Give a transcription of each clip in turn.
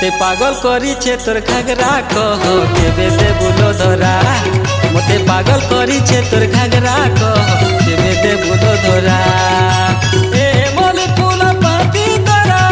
मते पागल करी छे तोर घाघरा कह केबे देबुलो धरा। मते पागल करी छे तोर घाघरा कह केबे देबुलो धरा। ए मली फूल पाती तोरा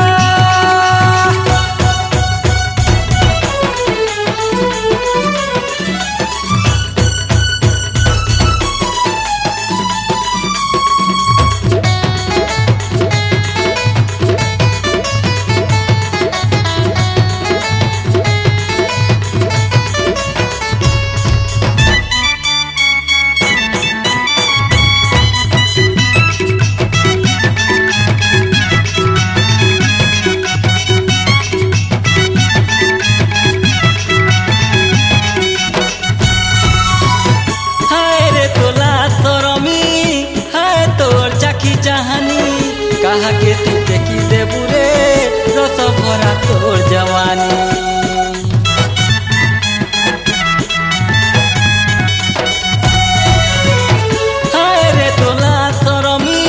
कहा के तुके की देबू रे रस भरा तोर जवानी। हाय रे तोला सरमी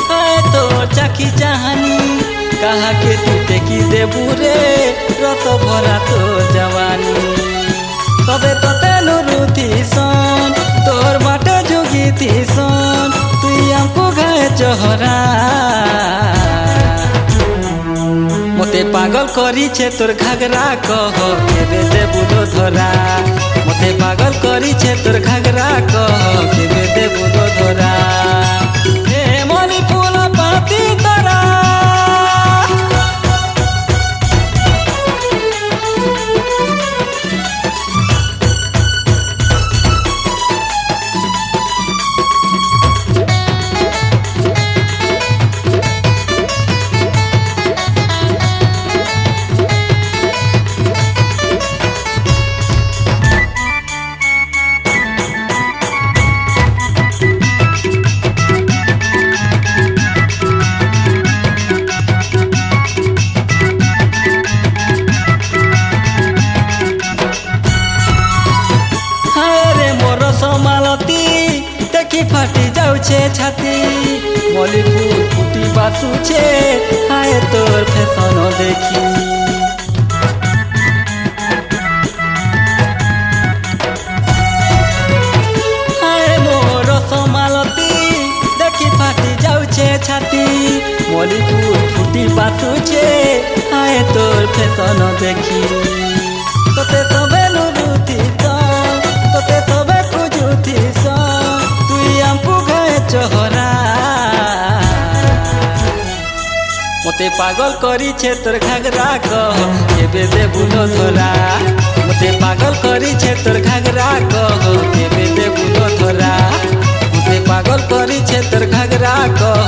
हाय तोर चाखी चाहनी। कहा के तुके की देबू रे रस भरा तोर जवानी। तबे तो तेनु रुथी सन तोर बाटे जोगी थी सन तुई हमको गाए चहरा। मते पागल करी छे तोर घाघरा कह केबे देबुलो धरा। मते पागल करी छे तोर घाघरा कह केबे देबुलो धरा। ए मली फूल पाती तोरा समालती देखी फाटी जाऊे छाती। मली फूल फुटी बासुछे हाय तोर फैशन देखी। हाय मोर समालती देखी फाटी जाऊे छाती। मली फूल फुटी बासुछे हाय तोर फैशन देखी। तोते सबे नुरुती तोते सबे तुई हमको गाए चहरा। मते पागल करी छे तोर घाघरा कह केबे देबुलो धरा। मते पागल करी छे तोर घाघरा कह केबे देबुलो धरा। मते पागल करी छे तोर घाघरा कह